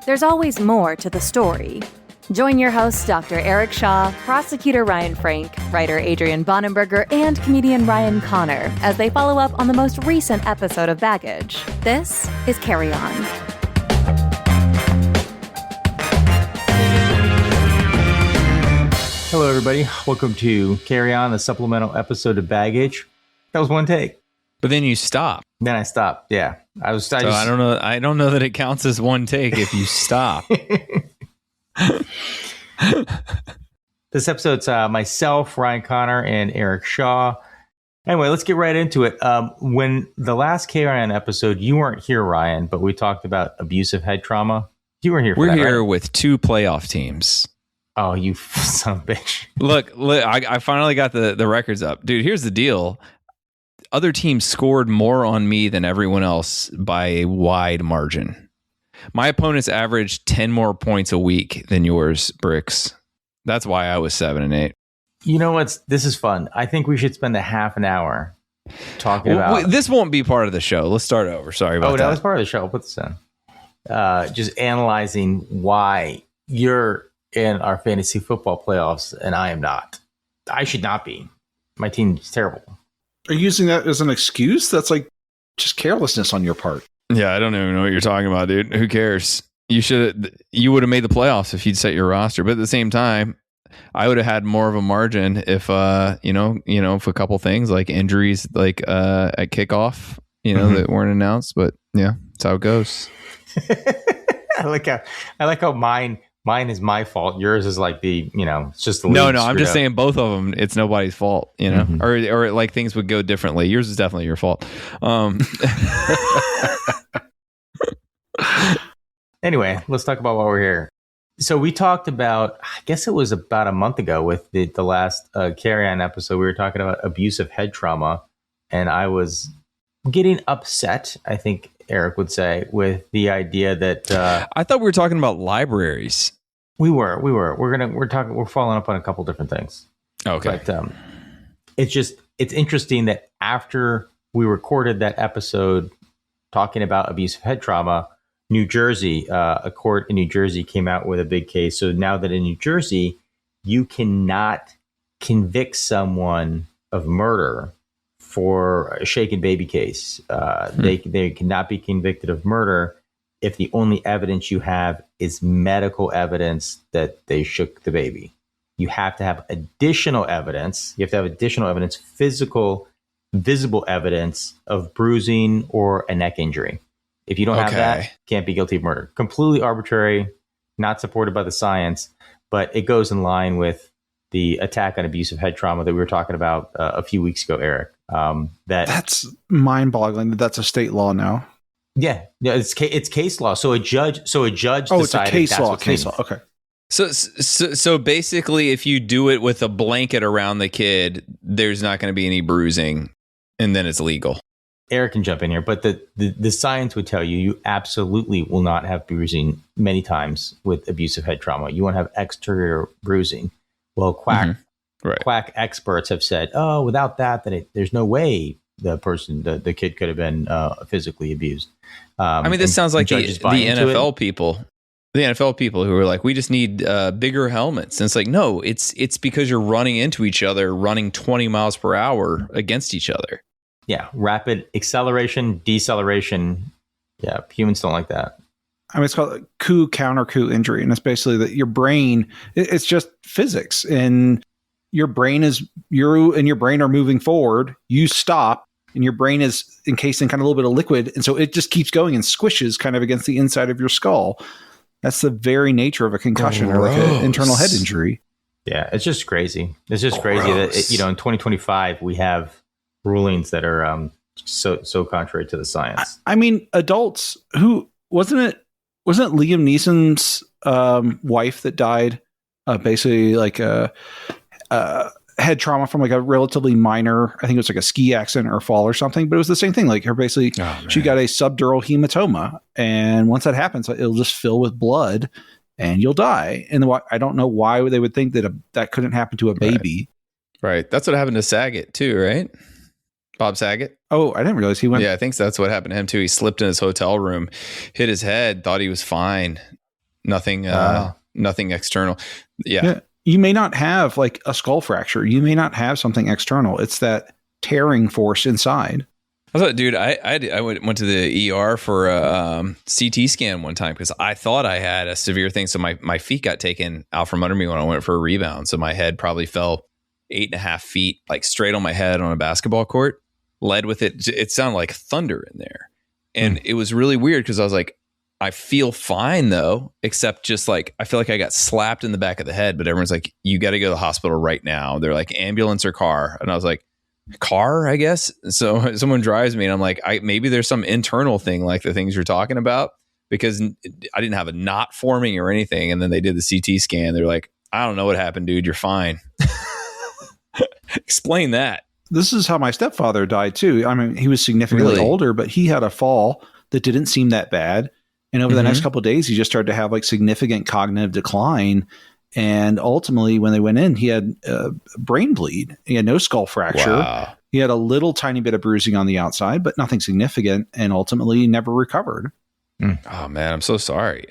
there's always more to the story. Join your hosts, Dr. Eric Shaw, prosecutor Ryan Frank, writer Adrian Bonenberger, and comedian Ryan Connor as they follow up on the most recent episode of Baggage. This is Carry On. Hello, everybody. Welcome to Carry On, the supplemental episode of Baggage. That was one take. But then you stop. Then I stopped. Yeah. I don't know. I don't know that it counts as one take if you stop. This episode's myself, Ryan Connor, and Eric Shaw. Anyway, let's get right into it. When the last Carry-On episode, you weren't here, Ryan, but we talked about abusive head trauma. You were here for We're that, here right? with 2 playoff teams. Oh, you son of a bitch. Look, I finally got the records up. Dude, here's the deal. Other teams scored more on me than everyone else by a wide margin. My opponents averaged 10 more points a week than yours, Bricks. That's why I was 7-8. You know what? This is fun. I think we should spend a half an hour talking about... This won't be part of the show. Let's start over. Sorry about that. Oh, that was part of the show. I'll put this in. Just analyzing why you're in our fantasy football playoffs and I am not. I should not be. My team's terrible. Are you using that as an excuse? That's like just carelessness on your part. Yeah, I don't even know what you're talking about, dude. Who cares? You would have made the playoffs if you'd set your roster, but at the same time, I would have had more of a margin if if a couple things like injuries, like at kickoff, that weren't announced. But yeah, that's how it goes. I like how mine is my fault. Yours is like it's just the no. league I'm just up. saying both of them. It's nobody's fault, or like things would go differently. Yours is definitely your fault. Anyway, let's talk about why we're here. So we talked about, I guess it was about a month ago with the last Carry-On episode, we were talking about abusive head trauma. And I was getting upset, I think Eric would say, with the idea that... I thought we were talking about libraries. We were. We're following up on a couple different things. Okay. But it's interesting that after we recorded that episode talking about abusive head trauma, New Jersey, a court in New Jersey came out with a big case. So now that in New Jersey, you cannot convict someone of murder for a shaken baby case. They cannot be convicted of murder if the only evidence you have is medical evidence that they shook the baby. You have to have additional evidence. You have to have additional evidence, physical, visible evidence of bruising or a neck injury. If you don't have that, can't be guilty of murder. Completely arbitrary, not supported by the science, but it goes in line with the attack on abusive head trauma that we were talking about a few weeks ago, Eric. That's mind-boggling. That's a state law now. Yeah, it's case law. So a judge. Oh, it's a case law. Case law. Okay. So basically, if you do it with a blanket around the kid, there's not going to be any bruising, and then it's legal. Eric can jump in here, but the science would tell you absolutely will not have bruising many times with abusive head trauma. You won't have exterior bruising. Well, quack experts have said, without that, there's no way the kid could have been physically abused. This sounds like the NFL people. The NFL people who are like, we just need bigger helmets. And it's like, no, it's because you're running into each other, running 20 miles per hour against each other. Yeah, rapid acceleration, deceleration. Yeah, humans don't like that. It's called counter-coup injury. And it's basically that your brain, it's just physics. And your brain are moving forward. You stop, and your brain is encased in kind of a little bit of liquid. And so it just keeps going and squishes kind of against the inside of your skull. That's the very nature of a concussion or like an internal head injury. Yeah, it's just crazy. It's just crazy that, in 2025, we have rulings that are so contrary to the science. Adults who wasn't Liam Neeson's wife that died basically like head trauma from like a relatively minor, I think it was like a ski accident or fall or something, but it was the same thing. Like her basically, she got a subdural hematoma, and once that happens, it'll just fill with blood and you'll die. And I don't know why they would think that that couldn't happen to a baby. Right. That's what happened to Saget too, right? Bob Saget. Oh, I didn't realize he went. Yeah, I think that's what happened to him too. He slipped in his hotel room, hit his head, thought he was fine. Nothing, nothing external. Yeah. You may not have like a skull fracture. You may not have something external. It's that tearing force inside. I thought, dude, I went to the ER for a CT scan one time because I thought I had a severe thing. So my feet got taken out from under me when I went for a rebound. So my head probably fell 8.5 feet, like straight on my head on a basketball court. Led with it. It sounded like thunder in there. And it was really weird because I was like, I feel fine though, except just like, I feel like I got slapped in the back of the head, but everyone's like, you got to go to the hospital right now. They're like, ambulance or car. And I was like, car, I guess. So someone drives me and I'm like, maybe there's some internal thing like the things you're talking about, because I didn't have a knot forming or anything. And then they did the CT scan. They're like, I don't know what happened, dude. You're fine. Explain that. This is how my stepfather died too. I mean, he was significantly older, but he had a fall that didn't seem that bad. And over the next couple of days, he just started to have like significant cognitive decline. And ultimately, when they went in, he had a brain bleed. He had no skull fracture. Wow. He had a little tiny bit of bruising on the outside, but nothing significant. And ultimately, never recovered. Oh, man, I'm so sorry.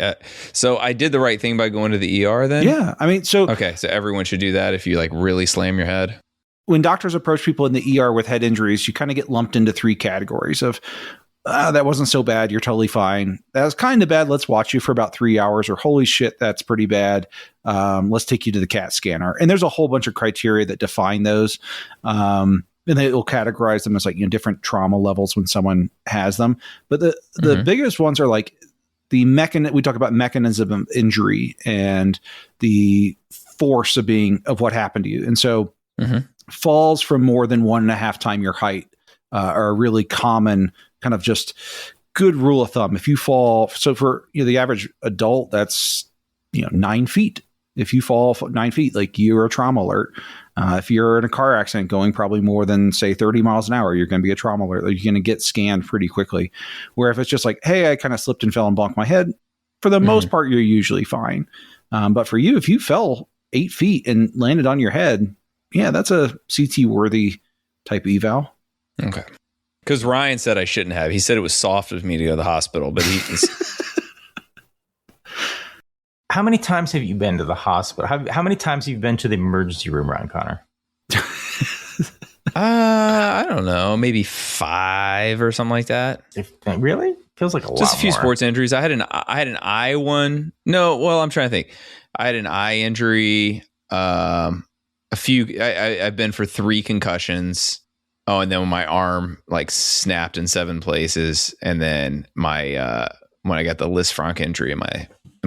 So I did the right thing by going to the ER then? Yeah. I mean, so everyone should do that if you like really slam your head. When doctors approach people in the ER with head injuries, you kind of get lumped into 3 categories of, that wasn't so bad. You're totally fine. That was kind of bad. Let's watch you for about 3 hours. Or holy shit, that's pretty bad. Let's take you to the CAT scanner. And there's a whole bunch of criteria that define those. And they will categorize them as like, different trauma levels when someone has them. But the biggest ones are like we talk about mechanism of injury and the force of what happened to you. And so falls from more than 1.5 times your height are a really common kind of just good rule of thumb. If you fall, so for the average adult, that's 9 feet. If you fall 9 feet, like you're a trauma alert. If you're in a car accident going probably more than say 30 miles an hour, you're going to be a trauma alert. You're going to get scanned pretty quickly. Where if it's just like, hey, I kind of slipped and fell and bonked my head, for the most part, you're usually fine. But for you, if you fell 8 feet and landed on your head, yeah, that's a CT worthy type eval. Okay. Because Ryan said I shouldn't have. He said it was soft of me to go to the hospital, but How many times have you been to the hospital? How many times have you been to the emergency room, Ryan Connor? I don't know, maybe 5 or something like that. Really? Feels like a lot. Just a few more. sports injuries. I had an eye one. No, well, I'm trying to think. I had an eye injury. A few. I've been for 3 concussions. Oh, and then my arm like snapped in 7 places, and then my when I got the Lisfranc injury in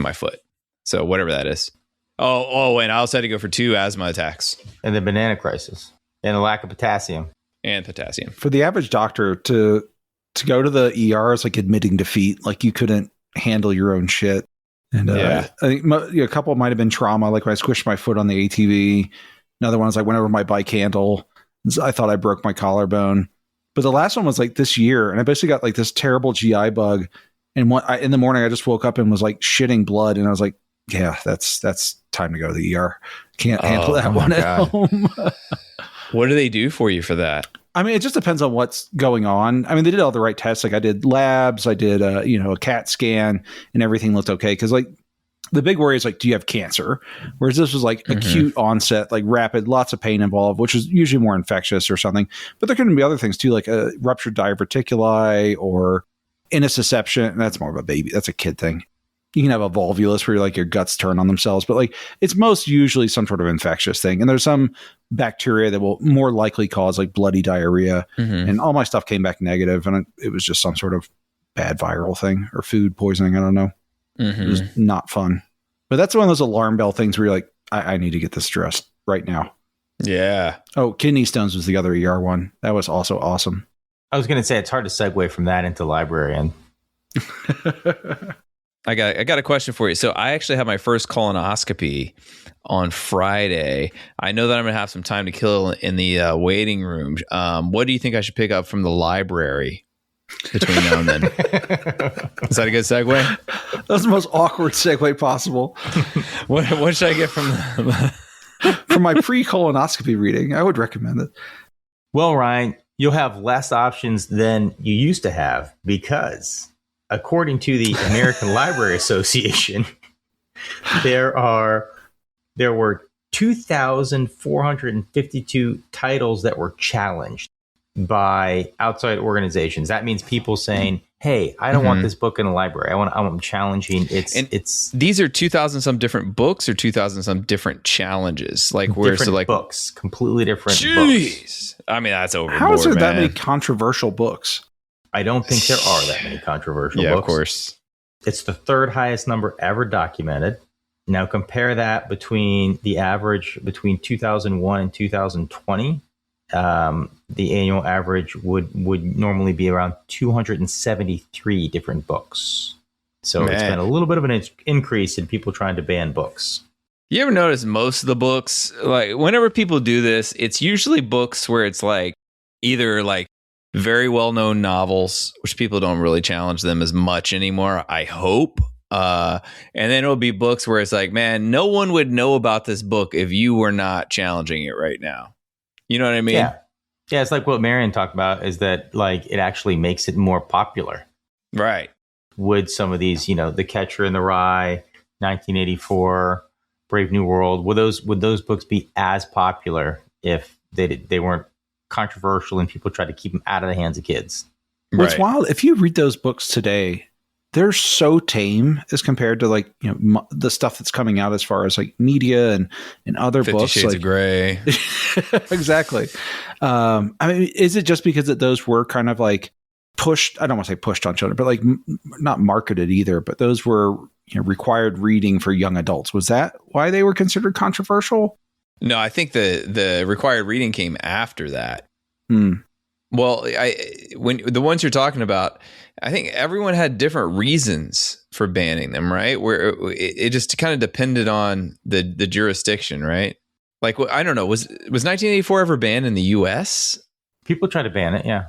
my foot. So whatever that is. Oh, and I also had to go for 2 asthma attacks. And the banana crisis. And the lack of potassium. For the average doctor to go to the ER is like admitting defeat. Like you couldn't handle your own shit. And I think a couple might have been trauma, like when I squished my foot on the ATV. Another one was I went over my bike handle. I thought I broke my collarbone. But the last one was like this year. And I basically got like this terrible GI bug. And in the morning, I just woke up and was like shitting blood. And I was like, yeah, that's time to go to the ER. Can't handle that one at home. What do they do for you for that? I mean, it just depends on what's going on. I mean, they did all the right tests. Like I did labs, I did a CAT scan, and everything looked okay. Because like the big worry is like, do you have cancer? Whereas this was like acute onset, like rapid, lots of pain involved, which is usually more infectious or something. But there can be other things too, like a ruptured diverticuli or intussusception. And that's more of a baby. That's a kid thing. You can have a volvulus where like your guts turn on themselves, but like it's most usually some sort of infectious thing. And there's some bacteria that will more likely cause like bloody diarrhea. And all my stuff came back negative, and it was just some sort of bad viral thing or food poisoning. I don't know. It was not fun. But that's one of those alarm bell things where you're like, I need to get this addressed right now. Yeah. Oh, kidney stones was the other ER one. That was also awesome. I was going to say it's hard to segue from that into librarian. I got a question for you. So I actually had my first colonoscopy on Friday. I know that I'm going to have some time to kill in the waiting room. What do you think I should pick up from the library between now and then? Is that a good segue? That's the most awkward segue possible. What should I get from from my pre-colonoscopy reading? I would recommend it. Well, Ryan, you'll have less options than you used to have because, according to the American Library Association, there were 2,452 titles that were challenged by outside organizations. That means people saying, "Hey, I don't want this book in the library. I'm challenging it's." These are 2,000 some different books or 2,000 some different challenges. Like where's different like books, completely different Jeez. books. I mean, that's overboard. How is there man. that many controversial books? I don't think there are that many controversial books. Of course. It's the third highest number ever documented. Now compare that between the average between 2001 and 2020. The annual average would normally be around 273 different books. So it's been a little bit of an increase in people trying to ban books. You ever notice most of the books, like whenever people do this, it's usually books where it's like either like very well-known novels, which people don't really challenge them as much anymore, I hope. And then it'll be books where it's like, man, no one would know about this book if you were not challenging it right now. You know what I mean? Yeah. Yeah, it's like what Marion talked about is that like it actually makes it more popular. Right. Would some of these, The Catcher in the Rye, 1984, Brave New World, would those books be as popular if they weren't controversial and people tried to keep them out of the hands of kids? What's wild, if you read those books today, they're so tame as compared to like, the stuff that's coming out as far as like media and other 50 books. Shades like, of Grey. Exactly. I mean, is it just because that those were kind of like pushed? I don't want to say pushed on children, but like not marketed either. But those were required reading for young adults. Was that why they were considered controversial? No, I think the required reading came after that. Well, when the ones you're talking about, I think everyone had different reasons for banning them, right? Where it just kind of depended on the jurisdiction, right? Like, I don't know, was 1984 ever banned in the U.S.? People try to ban it, yeah.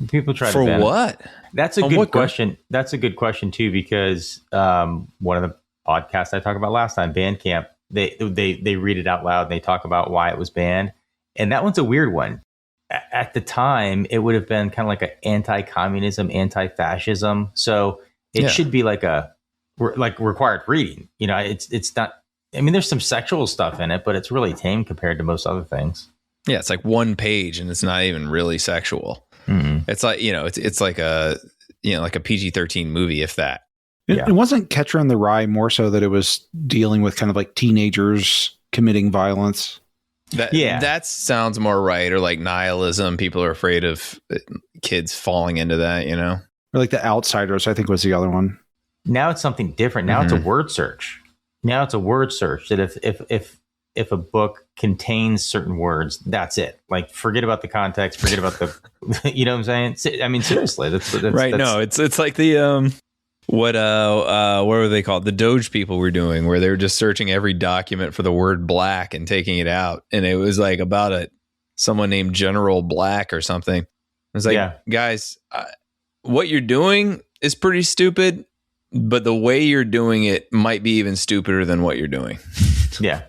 People try for to ban what? It. That's a good question. That's a good question too, because one of the podcasts I talked about last time, Bandcamp, they read it out loud and they talk about why it was banned, and that one's a weird one. At the time, it would have been kind of like an anti-communism, anti-fascism. So it should be like required reading. It's not. I mean, there's some sexual stuff in it, but it's really tame compared to most other things. Yeah, it's like one page, and it's not even really sexual. Mm-hmm. It's like it's like a like a PG-13 movie, if that. It wasn't Catcher in the Rye more so that it was dealing with kind of like teenagers committing violence. That sounds more right. Or like nihilism. People are afraid of kids falling into that, Or like The Outsiders, I think was the other one. Now it's something different. Now it's a word search. That if a book contains certain words, that's it. Like, forget about the context. Forget about the, you know what I'm saying? I mean, seriously, that's right. No, it's like the, what were they called? The Doge people were doing, where they were just searching every document for the word black and taking it out. And it was like about someone named General Black or something. It was like, guys, what you're doing is pretty stupid, but the way you're doing it might be even stupider than what you're doing. Yeah.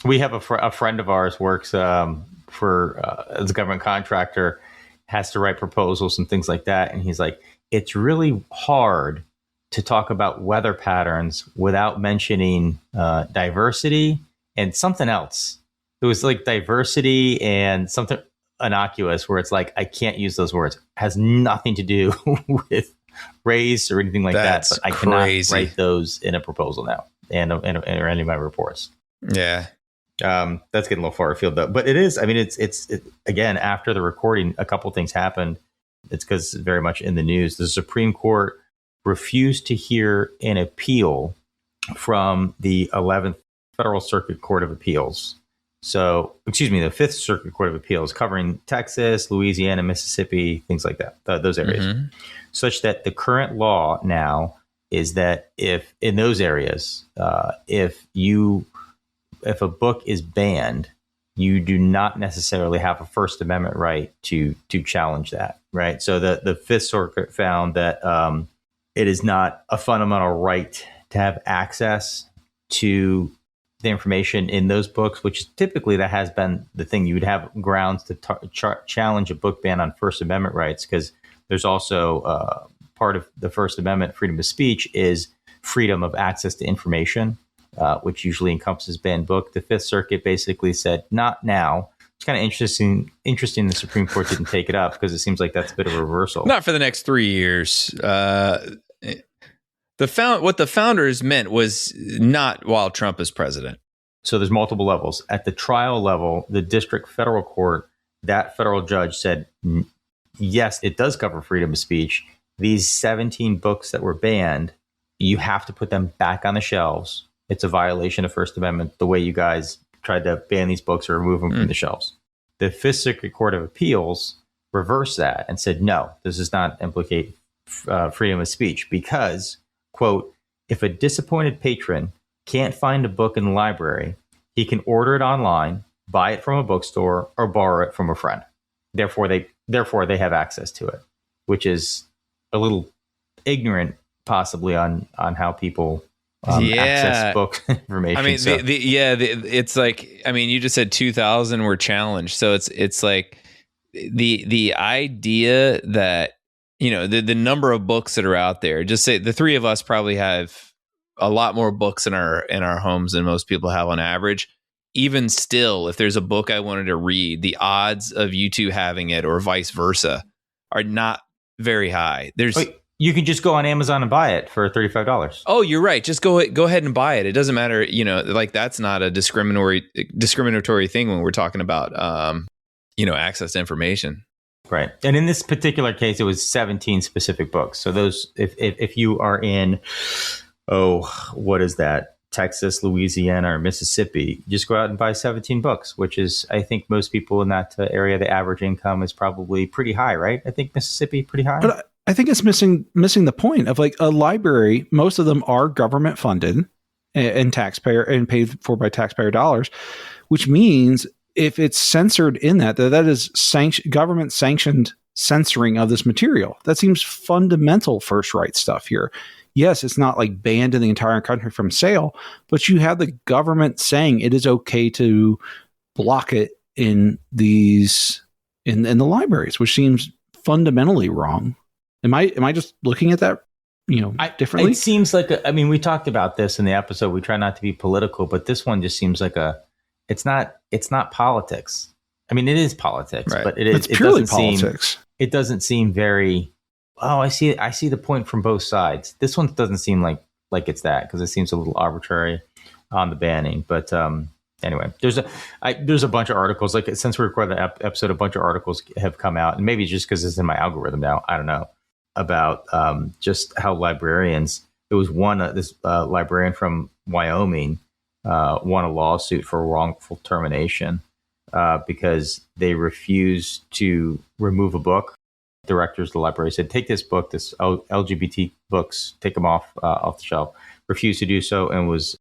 We have a friend of ours works for as a government contractor, has to write proposals and things like that. And he's like, it's really hard to talk about weather patterns without mentioning diversity and something else. It was like diversity and something innocuous where it's like, I can't use those words. It has nothing to do with race or anything like that. But I cannot write those in a proposal now and or any of my reports. Yeah. That's getting a little far afield though. But it is, I mean, it's again, after the recording, a couple things happened. It's because it's very much in the news. The Supreme Court refused to hear an appeal from the 11th Federal Circuit Court of Appeals. So, the 5th Circuit Court of Appeals covering Texas, Louisiana, Mississippi, things like that, those areas. Such that the current law now is that if in those areas, if a book is banned, you do not necessarily have a First Amendment right to challenge that, right? So the Fifth Circuit found that it is not a fundamental right to have access to the information in those books, which typically that has been the thing. You would have grounds to challenge a book ban on First Amendment rights, because there's also part of the First Amendment, freedom of speech, is freedom of access to information. which usually encompasses banned book. The Fifth Circuit basically said, not now. It's kind of interesting the Supreme Court didn't take it up because it seems like that's a bit of a reversal. Not for the next 3 years. What the founders meant was not while Trump is president. So there's multiple levels. At the trial level, the district federal court, that federal judge said, yes, it does cover freedom of speech. These 17 books that were banned, you have to put them back on the shelves. It's a violation of First Amendment, the way you guys tried to ban these books or remove them from the shelves. The Fifth Circuit Court of Appeals reversed that and said, no, this does not implicate freedom of speech because, quote, if a disappointed patron can't find a book in the library, he can order it online, buy it from a bookstore, or borrow it from a friend. Therefore, they have access to it, which is a little ignorant, possibly, on how people access book information. I mean, it's like, I mean, you just said 2,000 were challenged, so it's like the idea that, you know, the number of books that are out there. Just say the three of us probably have a lot more books in our homes than most people have on average. Even still, if there's a book I wanted to read, the odds of you two having it or vice versa are not very high. You can just go on Amazon and buy it for $35. Oh, you're right. Just go ahead and buy it. It doesn't matter. You know, like that's not a discriminatory thing when we're talking about, access to information. Right. And in this particular case, it was 17 specific books. So those, if you are in, what is that? Texas, Louisiana, or Mississippi, just go out and buy 17 books, which is, I think most people in that area, the average income is probably pretty high, right? I think Mississippi pretty high. But I think it's missing the point of like a library. Most of them are government funded and paid for by taxpayer dollars, which means if it's censored in that is government sanctioned censoring of this material. That seems fundamental first right stuff here. Yes, it's not like banned in the entire country from sale, but you have the government saying it is okay to block it in these in the libraries, which seems fundamentally wrong. Am I just looking at that, differently? It seems like we talked about this in the episode. We try not to be political, but this one just seems like it's not politics. I mean, it is politics, right, but it's purely politics. It doesn't seem very. Oh, I see the point from both sides. This one doesn't seem like it's that because it seems a little arbitrary on the banning. But anyway, there's a bunch of articles. Like since we recorded the episode, a bunch of articles have come out, and maybe just because it's in my algorithm now, I don't know, about just how librarians. There was this librarian from Wyoming won a lawsuit for wrongful termination because they refused to remove a book. Directors of the library said, take this book, this LGBT books, take them off the shelf. Refused to do so and was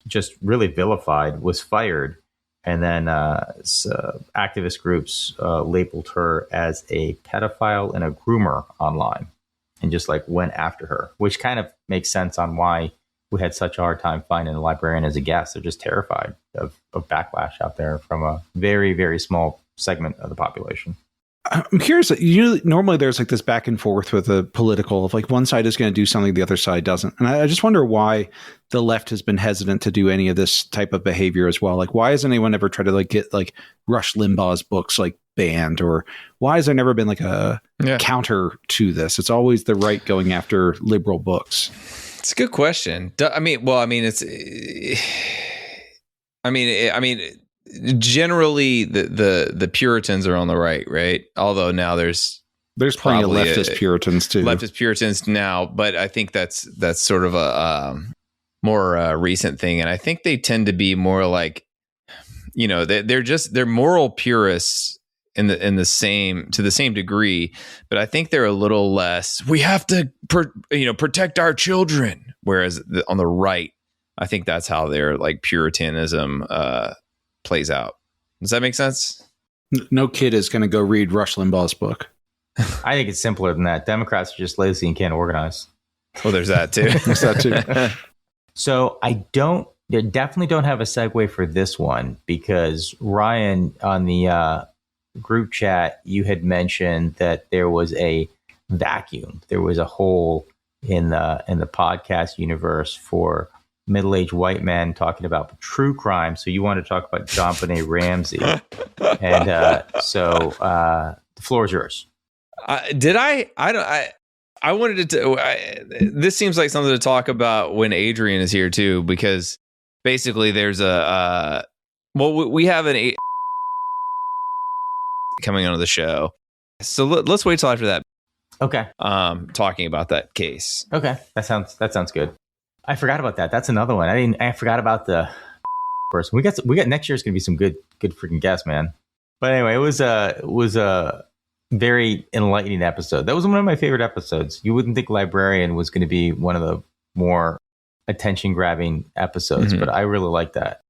just really vilified, was fired. And then activist groups labeled her as a pedophile and a groomer online and just went after her, which kind of makes sense on why we had such a hard time finding a librarian as a guest. They're just terrified of backlash out there from a very, very small segment of the population. I'm curious. Normally there's this back and forth with the political of one side is going to do something, the other side doesn't. And I just wonder why the left has been hesitant to do any of this type of behavior as well. Why has anyone ever tried to get Rush Limbaugh's books banned, or why has there never been a counter to this? It's always the right going after liberal books. It's a good question. Generally, the Puritans are on the right? Although now there's plenty of leftist Puritans too. Leftist Puritans now, but I think that's sort of a more recent thing, and I think they tend to be more they're moral purists to the same degree, but I think they're a little less. We have to protect our children, whereas on the right, I think that's how their Puritanism plays out. Does that make sense? No kid is going to go read Rush Limbaugh's book. I think it's simpler than that. Democrats are just lazy and can't organize. Well, there's that too. So I definitely don't have a segue for this one because Ryan, on the group chat, you had mentioned that there was a vacuum. There was a hole in the podcast universe for middle-aged white man talking about true crime. So you want to talk about John Benet Ramsey. And so the floor is yours. I wanted to. This seems like something to talk about when Adrian is here too, because basically there's we have an coming onto the show, so let's wait till after that. Okay. Talking about that case. Okay, that sounds good. I forgot about that. That's another one. I forgot about the person. We got next year's gonna be some good freaking guests, man. But anyway, it was a very enlightening episode. That was one of my favorite episodes. You wouldn't think Librarian was going to be one of the more attention-grabbing episodes, but I really like that.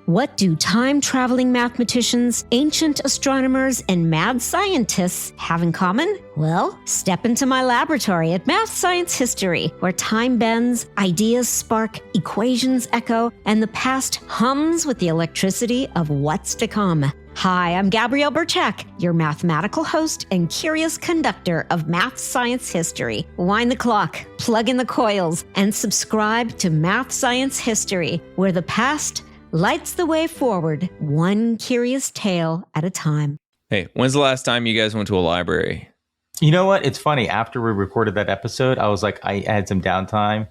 What do time-traveling mathematicians, ancient astronomers, and mad scientists have in common? Well, step into my laboratory at Math Science History, where time bends, ideas spark, equations echo, and the past hums with the electricity of what's to come. Hi, I'm Gabrielle Burchak, your mathematical host and curious conductor of Math Science History. Wind the clock, plug in the coils, and subscribe to Math Science History, where the past lights the way forward, one curious tale at a time. Hey, when's the last time you guys went to a library? You know what? It's funny. After we recorded that episode, I was like, I had some downtime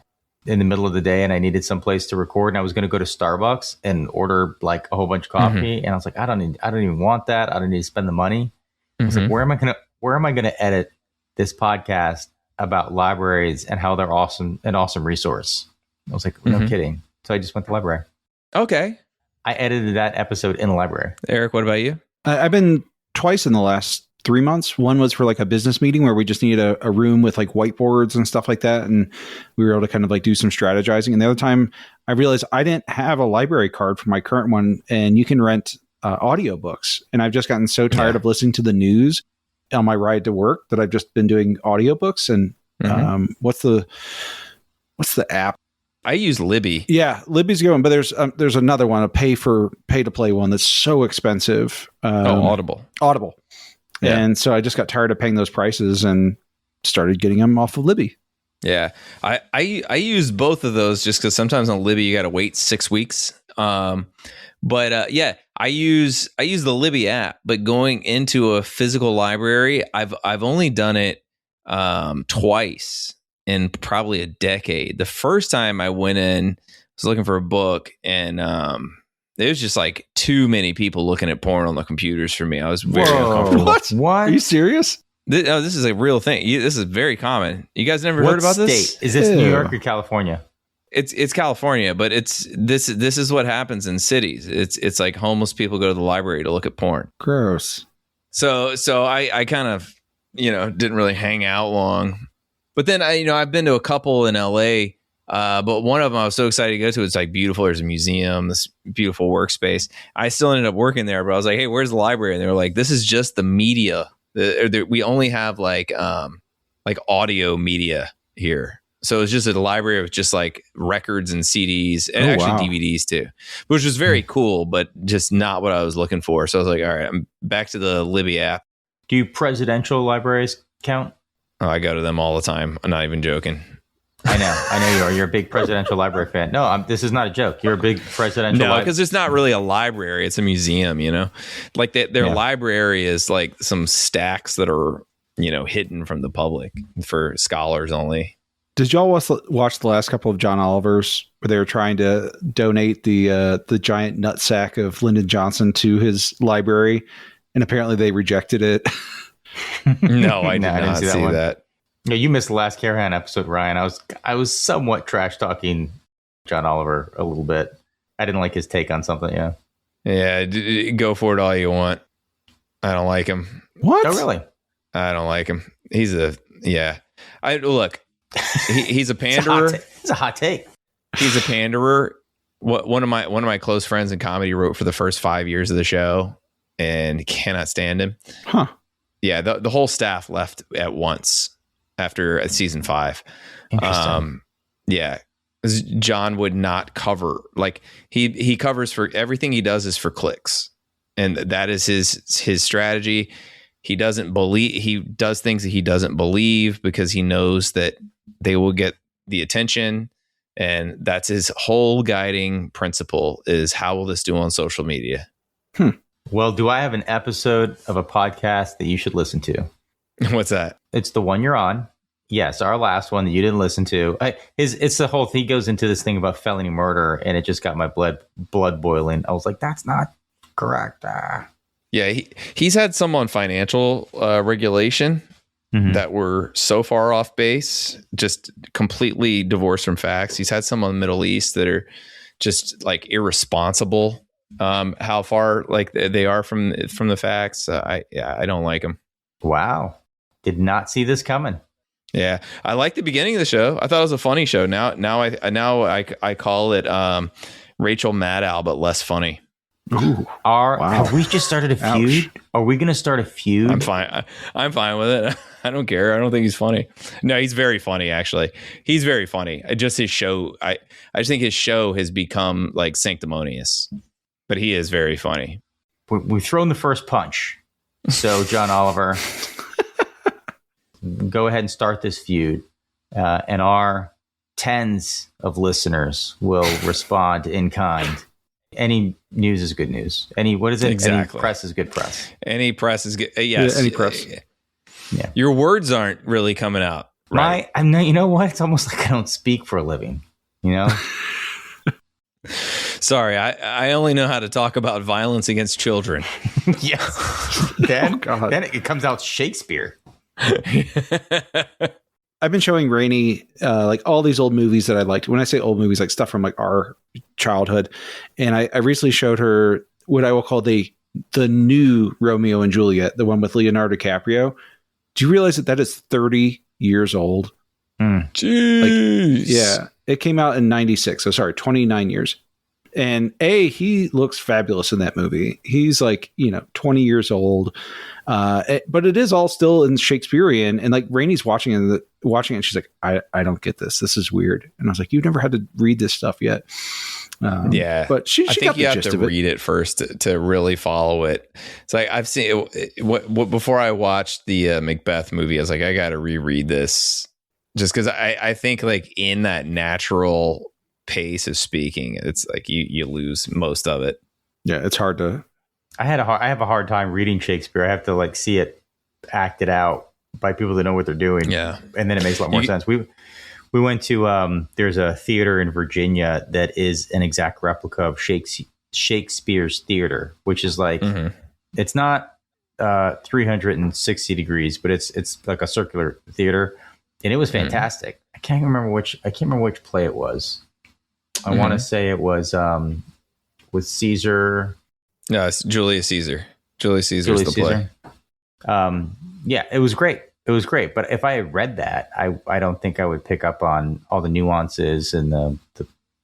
in the middle of the day and I needed some place to record, and I was going to go to Starbucks and order like a whole bunch of coffee. And I was like, I don't even want that. I don't need to spend the money. I was like, where am I going to edit this podcast about libraries and how they're an awesome resource? I was like, no kidding. So I just went to the library. Okay. I edited that episode in the library. Eric, what about you? I've been twice in the last 3 months. One was for like a business meeting where we just needed a room with like whiteboards and stuff like that. And we were able to kind of like do some strategizing. And the other time I realized I didn't have a library card for my current one, and you can rent audiobooks. And I've just gotten so tired of listening to the news on my ride to work that I've just been doing audiobooks. And what's the app? I use Libby. Yeah, Libby's going, but there's another one, a pay to play one that's so expensive. Audible. Yeah. And so I just got tired of paying those prices and started getting them off of Libby. Yeah. I use both of those just because sometimes on Libby you got to wait 6 weeks. I use the Libby app, but going into a physical library, I've only done it twice in probably a decade. The first time I went in, I was looking for a book, and there was just like too many people looking at porn on the computers for me. I was very uncomfortable. What? Are you serious? This is a real thing. This is very common. You guys never heard about this? State? Is this New York or California? It's California, but this is what happens in cities. It's like homeless people go to the library to look at porn. Gross. So I kind of didn't really hang out long. But then I've been to a couple in LA, but one of them I was so excited to go to. It's like beautiful. There's a museum, this beautiful workspace. I still ended up working there, but I was like, hey, where's the library? And they were like, this is just the media. We only have like audio media here. So it's just a library of just like records and CDs and DVDs too, which was very cool, but just not what I was looking for. So I was like, all right, I'm back to the Libby app. Do presidential libraries count? Oh, I go to them all the time. I'm not even joking. I know you are. You're a big presidential library fan. No, this is not a joke. You're a big presidential. No, because it's not really a library. It's a museum. Like their library is like some stacks that are hidden from the public for scholars only. Did y'all watch the last couple of John Oliver's where they were trying to donate the giant nutsack of Lyndon Johnson to his library, and apparently they rejected it? No, I didn't see that. Yeah, you missed the last Carahan episode, Ryan. I was somewhat trash talking John Oliver a little bit. I didn't like his take on something. Yeah, go for it all you want. I don't like him. What? Oh, really? I don't like him. He's a he's a panderer. It's a hot take. He's a panderer. One of my close friends in comedy wrote for the first 5 years of the show and cannot stand him. Huh. Yeah, the whole staff left at once after season 5. Interesting. Yeah, John would not cover. Like he covers for everything he does is for clicks, and that is his strategy. He does things that he doesn't believe because he knows that they will get the attention, And that's his whole guiding principle is how will this do on social media? Well, do I have an episode of a podcast that you should listen to? What's that? It's the one you're on. Yes, our last one that you didn't listen to. It's the whole thing. He goes into this thing about felony murder, and it just got my blood boiling. I was like, that's not correct. Yeah, he's had some on financial regulation that were so far off base, just completely divorced from facts. He's had some on the Middle East that are just like irresponsible. How far like they are from the facts. I don't like them. Wow, did not see this coming. Yeah, I like the beginning of the show. I thought it was a funny show. Now I call it Rachel Maddow, but less funny. Ooh, Have we just started a feud? Ouch. Are we going to start a feud? I'm fine. I'm fine with it. I don't care. I don't think he's funny. No, he's very funny. Actually, he's very funny. Just his show. I just think his show has become like sanctimonious, but he is very funny. We've thrown the first punch. So, John Oliver, go ahead and start this feud, and our tens of listeners will respond in kind. Any news is good news. What is it? Exactly. Any press is good press. Any press is good. Yes. Yeah, any press. Yeah. Your words aren't really coming out. Right. You know what? It's almost like I don't speak for a living. You know. Sorry, I only know how to talk about violence against children. Yes. Then it comes out Shakespeare. I've been showing Rainey like all these old movies that I liked. When I say old movies, like stuff from like our childhood, and I recently showed her what I will call the new Romeo and Juliet, the one with Leonardo DiCaprio. Do you realize that is 30 years old? Jeez. Yeah, it came out in 96. So sorry, 29 years. And he looks fabulous in that movie. He's like 20 years old. But it is all still in Shakespearean, and like Rainey's watching it, and she's like, I don't get this. This is weird. And I was like, you've never had to read this stuff yet. Yeah, but she I think got the you have gist to of it. read it first to really follow it. It's like I've seen it, before I watched the Macbeth movie. I was like, I got to reread this just because I think like in that natural pace of speaking, it's like you lose most of it. Yeah, it's hard to. I have a hard time reading Shakespeare. I have to like see it acted out by people that know what they're doing. Yeah. And then it makes a lot more sense. We went to there's a theater in Virginia that is an exact replica of Shakespeare's theater, which is like it's not 360 degrees, but it's like a circular theater, and it was fantastic. I can't remember which play it was. I want to say it was with Caesar. No, it's Julius Caesar. Julius Caesar is the play. Yeah, it was great. It was great. But if I had read that, I don't think I would pick up on all the nuances and the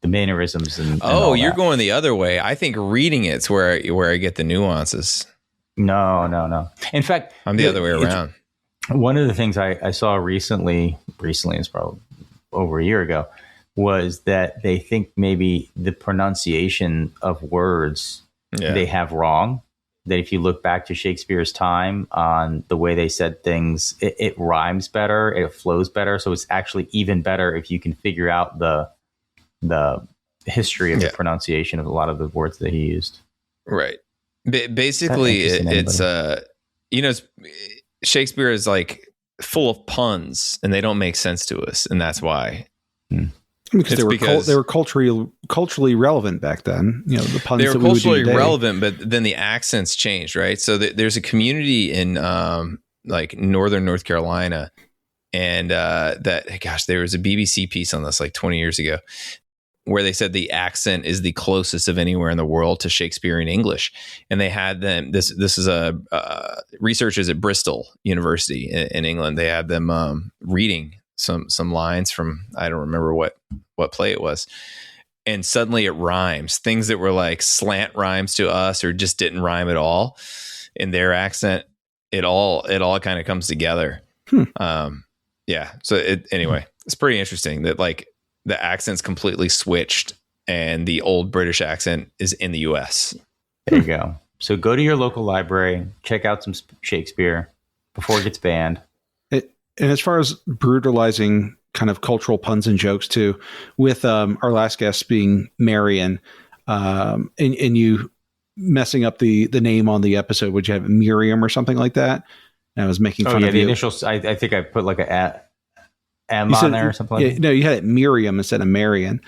mannerisms. And you're going the other way. I think reading it's where I get the nuances. No. In fact, I'm the other way around. One of the things I saw recently is probably over a year ago, was that they think maybe the pronunciation of words they have wrong. That if you look back to Shakespeare's time on the way they said things, it rhymes better, it flows better. So it's actually even better if you can figure out the history of the pronunciation of a lot of the words that he used. Right. Basically, it's Shakespeare is like full of puns, and they don't make sense to us, and that's why. Because they were culturally relevant back then. The puns they were that we culturally would do today. relevant, but then the accents changed, right? So there's a community in like northern North Carolina, and there was a BBC piece on this like 20 years ago, where they said the accent is the closest of anywhere in the world to Shakespearean English, and they had them. This is researchers at Bristol University in England. They had them reading some lines from, I don't remember what play it was, and suddenly it rhymes. Things that were like slant rhymes to us or just didn't rhyme at all in their accent, it all kind of comes together. So anyway, it's pretty interesting that like the accent's completely switched and the old British accent is in the US. There you go. So go to your local library, check out some Shakespeare before it gets banned. And as far as brutalizing kind of cultural puns and jokes too, with our last guest being Marion, and you messing up the name on the episode, would you have Miriam or something like that? And I was making fun of the you. initials. I think I put like a M on there or something like that. No, you had it Miriam instead of Marion.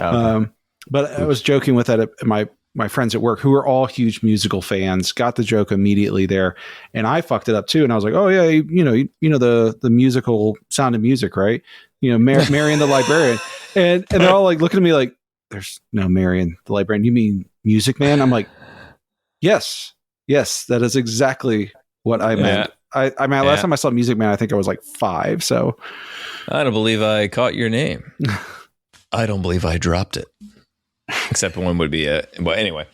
Okay. But I was joking with that at my friends at work, who are all huge musical fans, got the joke immediately there, and I fucked it up too. And I was like, "Oh yeah, you know the musical Sound of Music, right? You know, Marion the librarian." And they're all like looking at me like, "There's no Marion the librarian. You mean Music Man?" I'm like, "Yes, that is exactly what I meant." I mean, last time I saw Music Man, I think I was like 5. So I don't believe I caught your name. I don't believe I dropped it. Except one would be but anyway.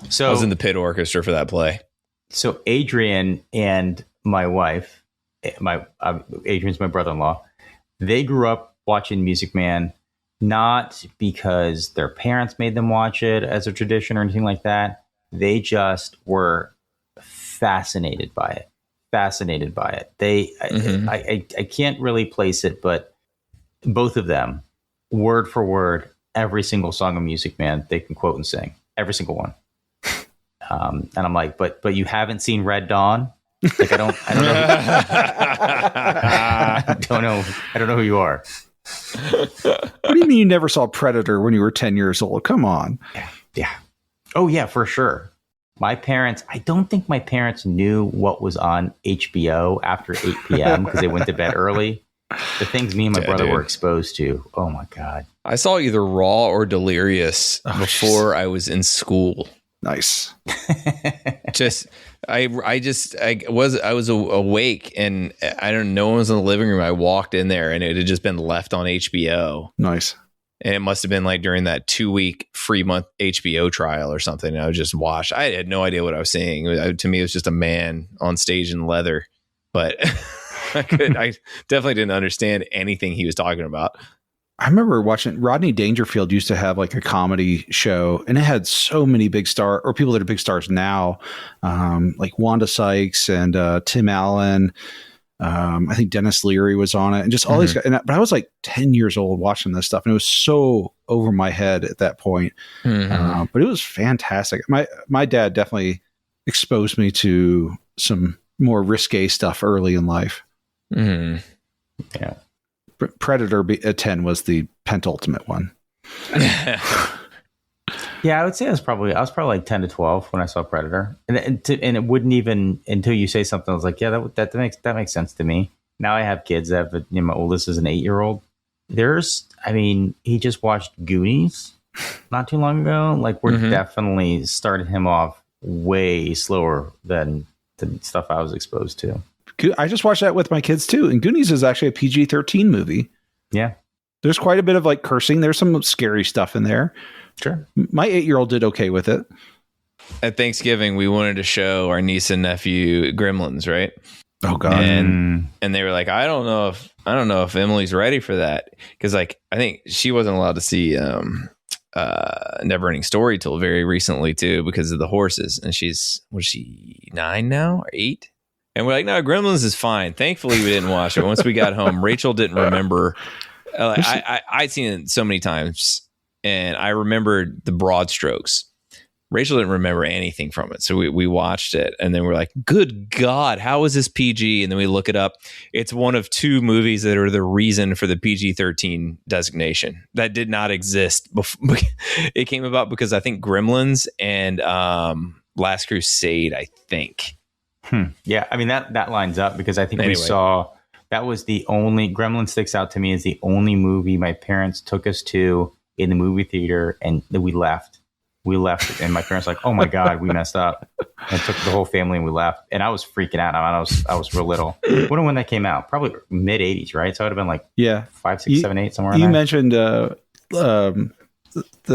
So I was in the pit orchestra for that play. So Adrian and my wife, Adrian's my brother-in-law, they grew up watching Music Man, not because their parents made them watch it as a tradition or anything like that. They just were fascinated by it. I can't really place it, but both of them, word for word, every single song of Music Man they can quote and sing, every single one. And I'm like, but you haven't seen Red Dawn? Like I don't know. I don't know who you are. What do you mean you never saw Predator when you were 10 years old? Come on. Yeah. Oh yeah, for sure. I don't think my parents knew what was on HBO after 8 p.m. because they went to bed early. The things me and my brother were exposed to. Oh my God. I saw either Raw or Delirious before I was in school. Nice. I was awake and I don't know, no one was in the living room. I walked in there and it had just been left on HBO. Nice. And it must have been like during that 2-week free month HBO trial or something. And I would just watch. I had no idea what I was seeing. To me, it was just a man on stage in leather. But I definitely didn't understand anything he was talking about. I remember watching Rodney Dangerfield used to have like a comedy show, and it had so many big stars or people that are big stars now, like Wanda Sykes and Tim Allen. I think Dennis Leary was on it, and just all these guys. But I was like 10 years old watching this stuff, and it was so over my head at that point. But it was fantastic. My dad definitely exposed me to some more risque stuff early in life. Yeah. Predator at 10 was the penultimate one. Yeah, I would say I was probably like 10 to 12 when I saw Predator, and it wouldn't even until you say something. I was like, yeah, that makes sense to me. Now I have kids. I have my oldest is an 8-year-old. He just watched Goonies not too long ago. Like we're definitely started him off way slower than the stuff I was exposed to. I just watched that with my kids too. And Goonies is actually a PG-13 movie. Yeah. There's quite a bit of like cursing. There's some scary stuff in there. Sure. My 8-year-old did okay with it. At Thanksgiving, we wanted to show our niece and nephew Gremlins, right? Oh God. And they were like, I don't know if Emily's ready for that. Cause like, I think she wasn't allowed to see, Never Ending Story till very recently too, because of the horses. And she's 9 now or 8? And we're like, no, Gremlins is fine. Thankfully, we didn't watch it. Once we got home, Rachel didn't remember. I'd seen it so many times, and I remembered the broad strokes. Rachel didn't remember anything from it. So we watched it, and then we're like, good God, how is this PG? And then we look it up. It's one of 2 movies that are the reason for the PG-13 designation. That did not exist before. It came about because I think Gremlins and Last Crusade, I think. Yeah, I mean that lines up because I think we saw that was the only Gremlins sticks out to me as the only movie my parents took us to in the movie theater, and we left. And my parents were like, oh my God, we messed up, and took the whole family and we left. And I was freaking out. I was real little. When that came out, probably mid 80s, right? So it would have been like 5, 6, 7, 8 somewhere. You mentioned the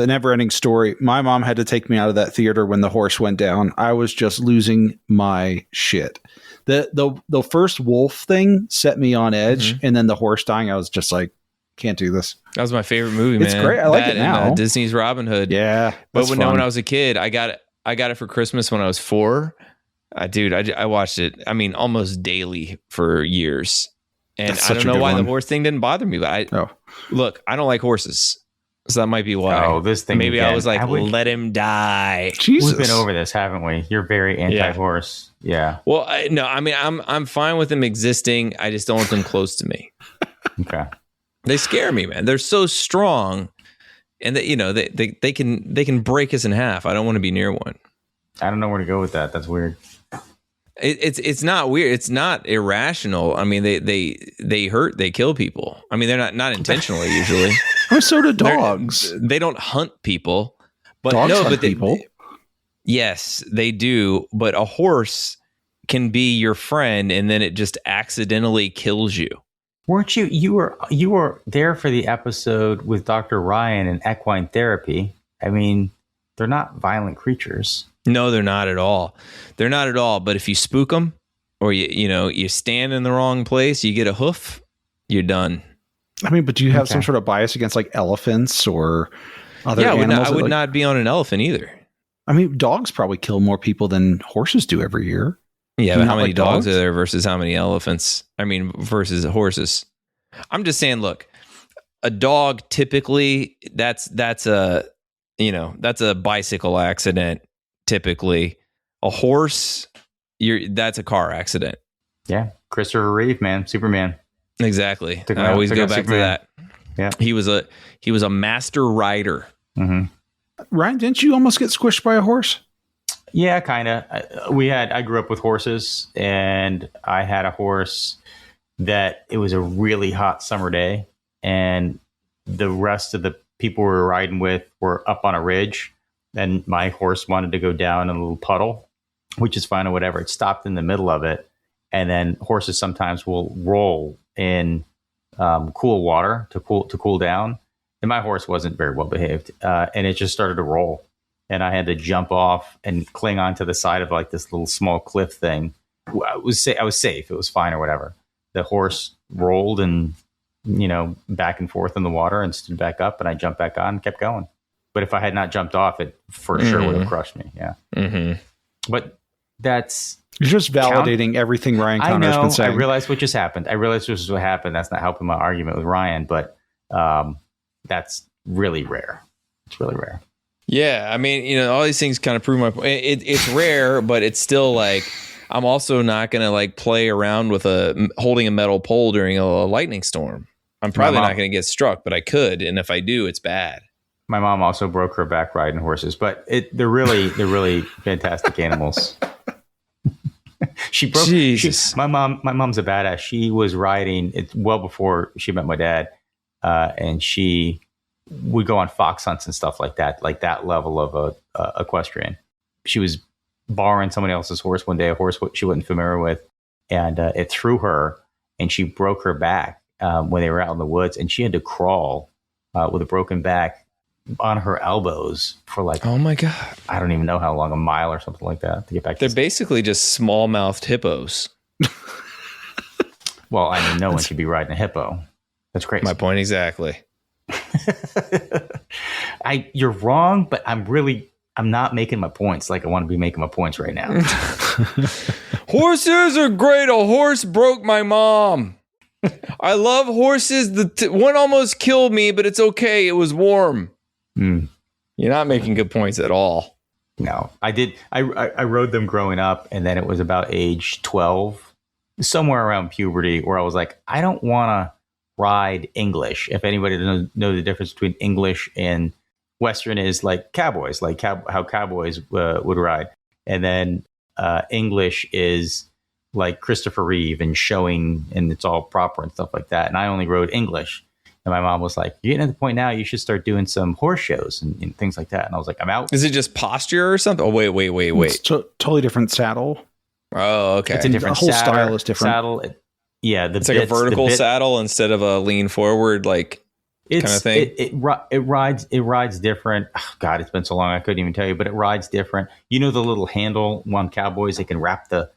Never Ending Story. My mom had to take me out of that theater when the horse went down. I was just losing my shit. The first wolf thing set me on edge, and then the horse dying, I was just like, can't do this. That was my favorite movie, man. It's great. I like it now. And, Disney's Robin Hood. Yeah. But when I was a kid, I got it for Christmas when I was 4. I watched it, almost daily for years. And That's I don't such a know good why the one. horse thing didn't bother me. But look, I don't like horses. So that might be why. Oh, this thing Maybe again. I was like, let him die. Jesus. We've been over this, haven't we? You're very anti-horse. Yeah. Well, no, I mean, I'm fine with them existing. I just don't want them close to me. Okay. They scare me, man. They're so strong, and they can break us in half. I don't want to be near one. I don't know where to go with that. That's weird. It's not weird. It's not irrational. I mean, they hurt, they kill people. I mean, they're not intentionally usually. Oh, so do dogs. They don't hunt people, but Dogs hunt people. Yes, they do. But a horse can be your friend, and then it just accidentally kills you. Weren't you? You were there for the episode with Dr. Ryan and equine therapy. I mean, they're not violent creatures. No, they're not at all. They're not at all. But if you spook them, or you stand in the wrong place, you get a hoof, you're done. I mean, but do you have some sort of bias against like elephants or other animals? I would not be on an elephant either. I mean, dogs probably kill more people than horses do every year. Yeah, but how many like dogs dogs are there versus how many elephants? I mean, versus horses. I'm just saying, look, a dog typically that's a bicycle accident. Typically, a horse, that's a car accident. Yeah, Christopher Reeve, man, Superman. Exactly. I always go back Superman. to that. Yeah, he was a master rider. Mm-hmm. Ryan, didn't you almost get squished by a horse? Yeah, kind of. I grew up with horses, and I had a horse that it was a really hot summer day, and the rest of the people we were riding with were up on a ridge, and my horse wanted to go down in a little puddle, which is fine or whatever. It stopped in the middle of it, and then horses sometimes will roll in cool water to cool down, and my horse wasn't very well behaved, and it just started to roll. And I had to jump off and cling onto the side of like this little small cliff thing. I was safe. It was fine or whatever. The horse rolled and, back and forth in the water and stood back up, and I jumped back on and kept going. But if I had not jumped off, it for sure would have crushed me. Yeah. Mm-hmm. But that's... You're just validating everything Ryan Connor's been saying. I realized what just happened. I realized this is what happened. That's not helping my argument with Ryan, but that's really rare. It's really rare. Yeah, I mean, all these things kind of prove my point. It's rare, but it's still like I'm also not going to like play around with holding a metal pole during a lightning storm. I'm probably not going to get struck, but I could, and if I do, it's bad. My mom also broke her back riding horses, but they're really fantastic animals. My mom's a badass. She was riding it well before she met my dad, and she would go on fox hunts and stuff like that level of a equestrian. She was borrowing somebody else's horse one day, a horse she wasn't familiar with, and it threw her, and she broke her back when they were out in the woods, and she had to crawl with a broken back on her elbows for like, oh my God, I don't even know how long, a mile or something like that to get back. They're basically just small-mouthed hippos. Well, I mean, no one should be riding a hippo. That's crazy. My point exactly. You're wrong, but I'm not making my points like I want to be making my points right now. Horses are great. A horse broke my mom. I love horses. One almost killed me, but it's okay. It was warm. You're not making good points at all. No, I did. I rode them growing up, and then it was about age 12, somewhere around puberty, where I was like, I don't want to ride English. If anybody doesn't know the difference between English and Western is like cowboys, like how cowboys would ride. And then English is like Christopher Reeve and showing, and it's all proper and stuff like that. And I only rode English. And my mom was like, you're getting to the point now, you should start doing some horse shows and things like that. And I was like, I'm out. Is it just posture or something? Oh, wait. It's totally different saddle. Oh, okay. It's a different whole style is different. Saddle. It's like a vertical saddle instead of a lean forward, like kind of thing. It rides different. Oh, God, it's been so long I couldn't even tell you, but it rides different. You know the little handle on cowboys, they can wrap the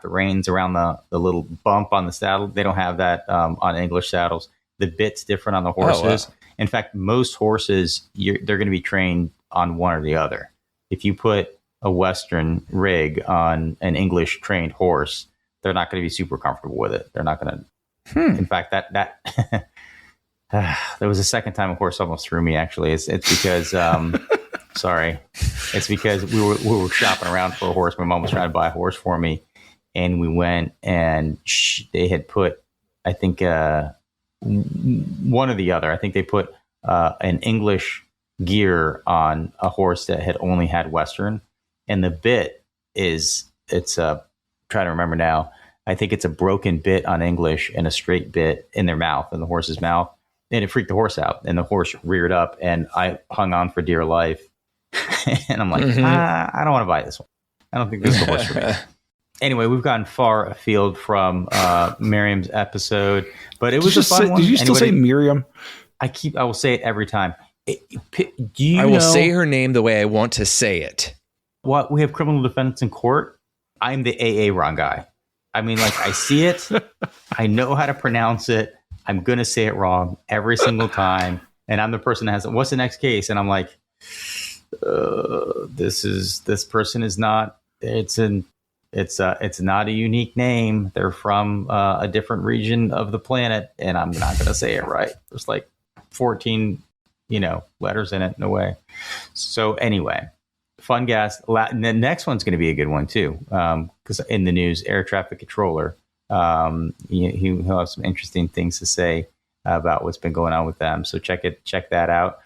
reins around the little bump on the saddle. They don't have that on English saddles. The bit's different on the horses. Oh, wow. In fact, most horses, they're going to be trained on one or the other. If you put a Western rig on an English trained horse, they're not going to be super comfortable with it. They're not going to. In fact, that there was a second time a horse almost threw me. Actually, it's because sorry, it's because we were shopping around for a horse. My mom was trying to buy a horse for me, and we went and they had put, I think, one or the other. I think they put an English gear on a horse that had only had Western, and the bit it's trying to remember now. I think it's a broken bit on English and a straight bit in their mouth, in the horse's mouth. And it freaked the horse out, and the horse reared up, and I hung on for dear life. And I'm like, I don't want to buy this one. I don't think this is the horse for me. Anyway, we've gotten far afield from Miriam's episode, but it was a fun one. Did you still say Miriam? I will say it every time. I will say her name the way I want to say it. What? We have criminal defendants in court. I'm the AA wrong guy. I mean, like, I see it. I know how to pronounce it. I'm going to say it wrong every single time. And I'm the person that has, what's the next case? And I'm like, this person is not, it's not a unique name. They're from a different region of the planet. And I'm not going to say it right. There's like 14, letters in it. No way. So anyway, fun guest. And the next one's going to be a good one too. Because in the news, air traffic controller, he'll have some interesting things to say about what's been going on with them. So check that out.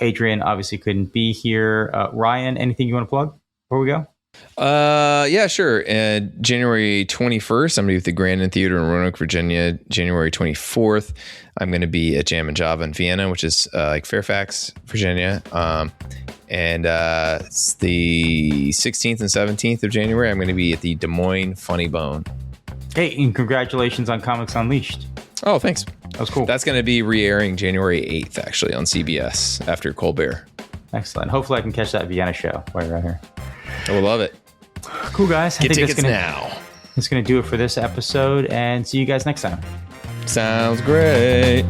Adrian obviously couldn't be here. Ryan, anything you want to plug before we go? Yeah, sure. January 21st, I'm going to be at the Grandin Theater in Roanoke, Virginia. January 24th, I'm going to be at Jam and Java in Vienna, which is like Fairfax, Virginia. And it's the 16th and 17th of January. I'm going to be at the Des Moines Funny Bone. Hey, and congratulations on Comics Unleashed. Oh, thanks. That was cool. That's going to be re-airing January 8th, actually, on CBS after Colbert. Excellent. Hopefully I can catch that Vienna show while you're out here. I will love it. Cool, guys. Get tickets now. That's going to do it for this episode, and see you guys next time. Sounds great.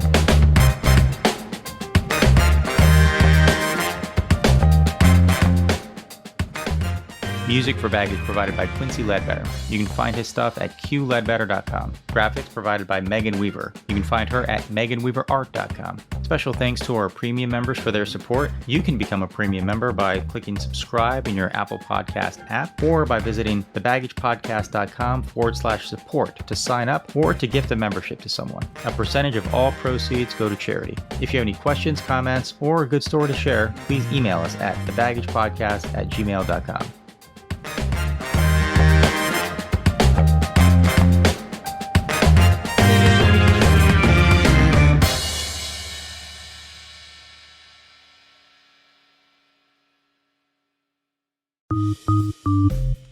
Music for Baggage provided by Quincy Ledbetter. You can find his stuff at qledbetter.com. Graphics provided by Megan Weaver. You can find her at meganweaverart.com. Special thanks to our premium members for their support. You can become a premium member by clicking subscribe in your Apple Podcast app or by visiting thebaggagepodcast.com/support to sign up or to gift a membership to someone. A percentage of all proceeds go to charity. If you have any questions, comments, or a good story to share, please email us at thebaggagepodcast@gmail.com.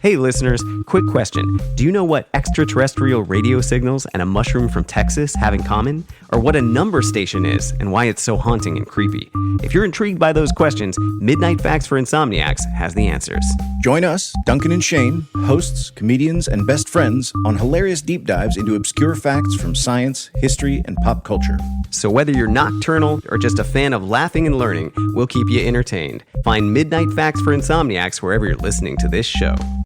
Hey listeners, quick question. Do you know what extraterrestrial radio signals and a mushroom from Texas have in common? Or what a number station is and why it's so haunting and creepy? If you're intrigued by those questions, Midnight Facts for Insomniacs has the answers. Join us, Duncan and Shane, hosts, comedians, and best friends, on hilarious deep dives into obscure facts from science, history, and pop culture. So whether you're nocturnal or just a fan of laughing and learning, we'll keep you entertained. Find Midnight Facts for Insomniacs wherever you're listening to this show.